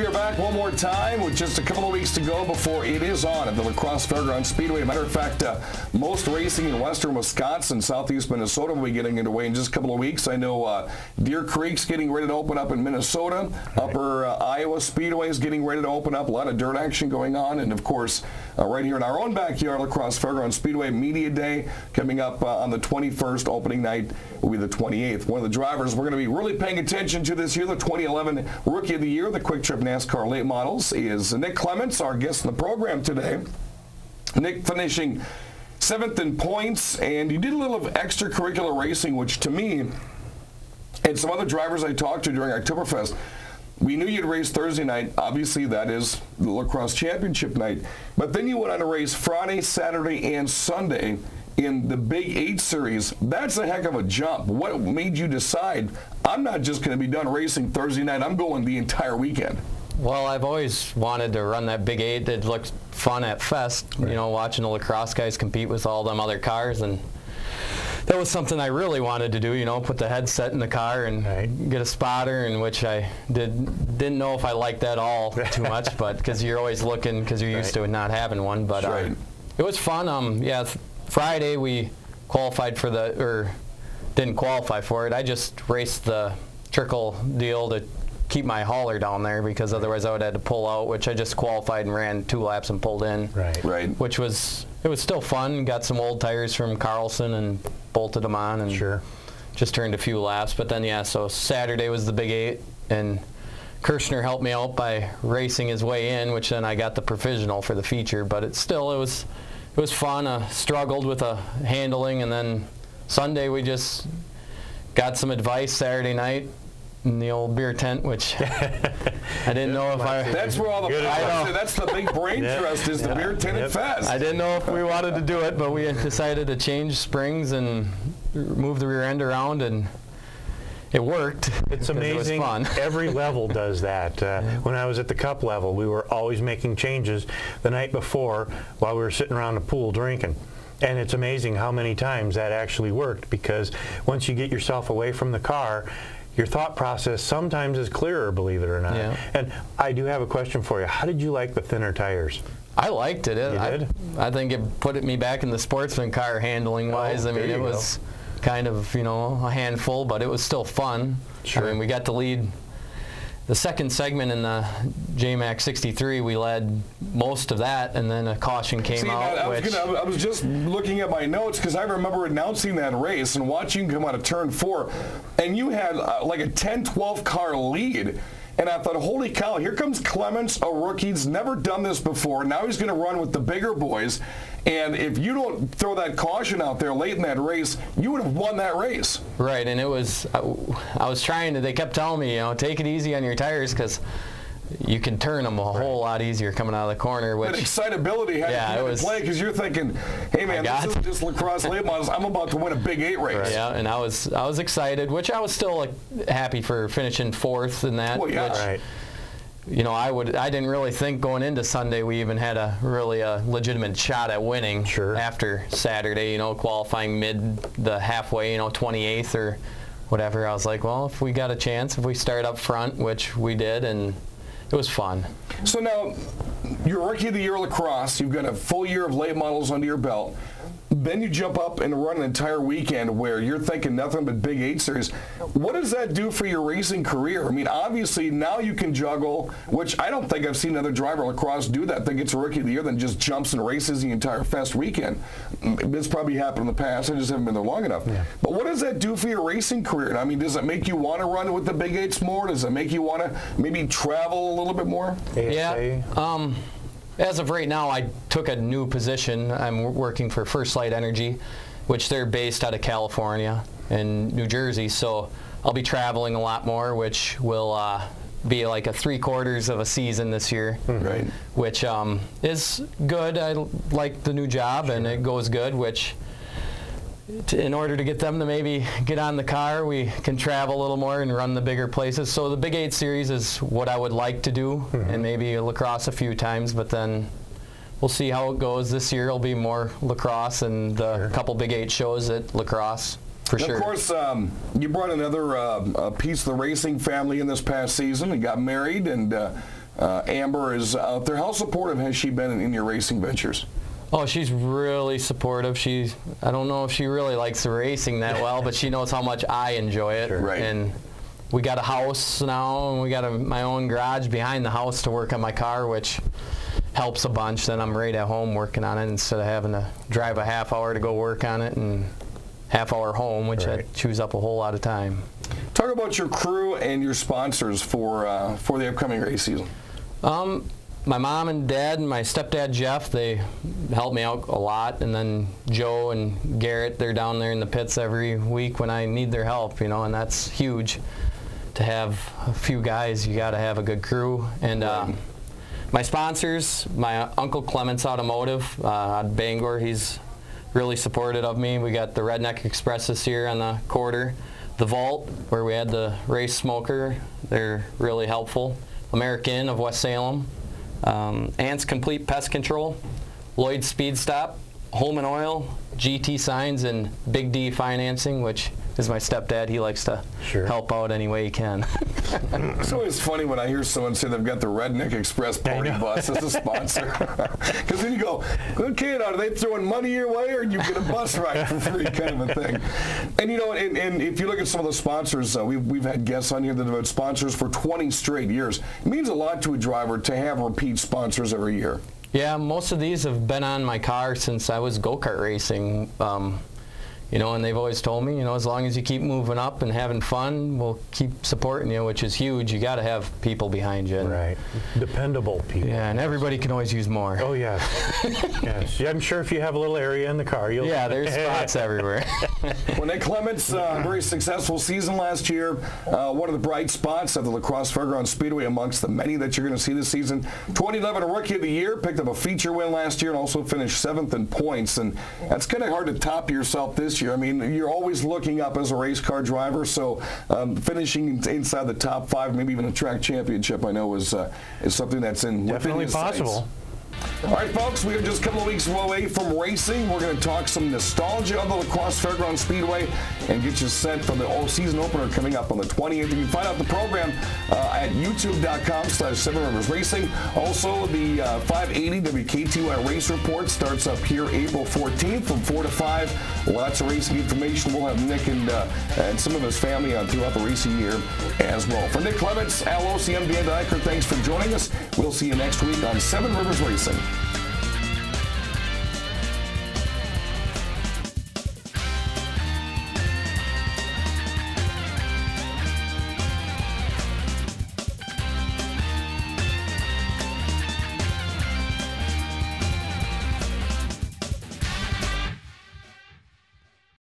We are back one more time with just a couple of weeks to go before it is on at the La Crosse Fairgrounds Speedway. Matter of fact, most racing in western Wisconsin, southeast Minnesota will be getting underway in just a couple of weeks. I know Deer Creek's getting ready to open up in Minnesota. Right. Upper Iowa Speedway is getting ready to open up. A lot of dirt action going on. And, of course, right here in our own backyard, La Crosse Fairgrounds Speedway Media Day coming up on the 21st. Opening night will be the 28th. One of the drivers we're going to be really paying attention to this year, the 2011 Rookie of the Year, the Quick Trip NASCAR Late Models, is Nick Clements, our guest in the program today. Nick finishing 7th in points, and you did a little of extracurricular racing, which to me and some other drivers I talked to during Oktoberfest, we knew you'd race Thursday night. Obviously, that is the La Crosse Championship night. But then you went on to race Friday, Saturday, and Sunday in the Big 8 Series. That's a heck of a jump. What made you decide, I'm not just going to be done racing Thursday night, I'm going the entire weekend? Well, I've always wanted to run that Big 8. It looked fun at Fest, right. You know, watching the La Crosse guys compete with all them other cars, and that was something I really wanted to do, you know, put the headset in the car and right. Get a spotter, in which I didn't know if I liked that all too much, but because you're always looking, because you're used to not having one, but right. It was fun. Yeah, Friday we qualified for didn't qualify for it. I just raced the trickle deal to keep my hauler down there, because otherwise I would have had to pull out, which I just qualified and ran 2 laps and pulled in. Right. Which was still fun. Got some old tires from Carlson and bolted them on, and sure. Just turned a few laps. But then, yeah, so Saturday was the Big 8, and Kirshner helped me out by racing his way in, which then I got the provisional for the feature. But it was fun. Struggled with handling, and then Sunday we just got some advice Saturday night in the old beer tent, which I didn't know if I... That's where all the... That's the big brain trust is the beer tent at Fest. I didn't know if we wanted to do it, but we decided to change springs and move the rear end around, and it worked. It's amazing. It was fun. Every level does that. When I was at the Cup level, we were always making changes the night before while we were sitting around the pool drinking. And it's amazing how many times that actually worked, because once you get yourself away from the car, your thought process sometimes is clearer, believe it or not. Yeah. And I do have a question for you. How did you like the thinner tires? I liked it. You did? I think it put me back in the sportsman car handling-wise. I mean, it was kind of, you know, a handful, but it was still fun. Sure. I mean, we got to lead the second segment in the JMAC 63. We led most of that, and then a caution came out. I was just looking at my notes, because I remember announcing that race and watching you come out of turn 4, and you had like a 10-12 car lead. And I thought, holy cow, here comes Clements, a rookie. He's never done this before. Now he's going to run with the bigger boys. And if you don't throw that caution out there late in that race, you would have won that race. Right, and it was, I was trying to, they kept telling me, you know, take it easy on your tires, because you can turn them a whole lot easier coming out of the corner. Which, that excitability had to come into play, because you're thinking, hey man, this isn't just La Crosse Late Models. I'm about to win a Big 8 race. Right. Yeah, and I was excited, which I was still happy for finishing 4th in that. Well, yeah. Which, right. You know, I didn't really think going into Sunday we even had a legitimate shot at winning. Sure. After Saturday, you know, qualifying the halfway, you know, 28th or whatever. I was like, well, if we got a chance, if we start up front, which we did, and it was fun. So now, you're Rookie of the Year La Crosse. You've got a full year of late models under your belt. Then you jump up and run an entire weekend where you're thinking nothing but Big 8 Series. What does that do for your racing career? I mean, obviously, now you can juggle, which I don't think I've seen another driver La Crosse do that, that gets a Rookie of the Year, then just jumps and races the entire Fest weekend. This probably happened in the past. I just haven't been there long enough. Yeah. But what does that do for your racing career? I mean, does it make you want to run with the Big 8s more? Does it make you want to maybe travel a little bit more? Yeah. As of right now, I took a new position. I'm working for First Light Energy, which they're based out of California and New Jersey. So I'll be traveling a lot more, which will be like a 3/4 of a season this year, right? Which is good. I like the new job, and it goes good, which in order to get them to maybe get on the car, we can travel a little more and run the bigger places. So the Big 8 Series is what I would like to do, and maybe La Crosse a few times, but then we'll see how it goes. This year it'll be more La Crosse and a couple Big 8 shows at La Crosse. For sure. Of course, you brought another piece of the racing family in this past season and got married, and Amber is out there. How supportive has she been in your racing ventures? Oh, she's really supportive. I don't know if she really likes the racing that well, but she knows how much I enjoy it. Sure. Right. And we got a house now, and we got my own garage behind the house to work on my car, which helps a bunch. Then I'm right at home working on it instead of having to drive a half hour to go work on it and half hour home, which chews up a whole lot of time. Talk about your crew and your sponsors for the upcoming race season. My mom and dad and my stepdad Jeff, they help me out a lot, and then Joe and Garrett, they're down there in the pits every week when I need their help, and that's huge. To have a few guys, you got to have a good crew. And my sponsors, my uncle Clements Automotive out of Bangor, he's really supportive of me. We got the Redneck Express this year on the quarter, the Vault, where we had the race smoker, they're really helpful. American of West Salem. Ant's Complete Pest Control, Lloyd's Speed Stop, Holman Oil, GT Signs, and Big D Financing, which is my stepdad. He likes to help out any way he can. It's always funny when I hear someone say they've got the Redneck Express party bus as a sponsor. Because then you go, okay, now, are they throwing money your way, or you get a bus ride for free kind of a thing? And and if you look at some of the sponsors, we've had guests on here that have had sponsors for 20 straight years. It means a lot to a driver to have repeat sponsors every year. Yeah, most of these have been on my car since I was go-kart racing. And they've always told me, as long as you keep moving up and having fun, we'll keep supporting you, which is huge. You got to have people behind you. Right. Dependable people. Yeah, and everybody can always use more. Oh, yes. Yes. Yeah, I'm sure if you have a little area in the car, you'll... Yeah, there's spots everywhere. Well, Nick Clements, very successful season last year. One of the bright spots at the La Crosse Fairgrounds Speedway amongst the many that you're going to see this season. 2011 Rookie of the Year, picked up a feature win last year and also finished 7th in points. And that's kind of hard to top yourself this year. I mean, you're always looking up as a race car driver, so finishing inside the top 5, maybe even a track championship, I know is something that's definitely possible. Sights. All right, folks, we are just a couple of weeks away from racing. We're going to talk some nostalgia of the La Crosse Fairgrounds Speedway and get you set for the season opener coming up on the 28th. You can find out the program at youtube.com/Seven Rivers Racing. Also, the 580 WKTY Race Report starts up here April 14th from 4 to 5. Lots of racing information. We'll have Nick and some of his family on throughout the racing year as well. For Nick Clements, Al OCM, Dan Dyker, thanks for joining us. We'll see you next week on Seven Rivers Racing.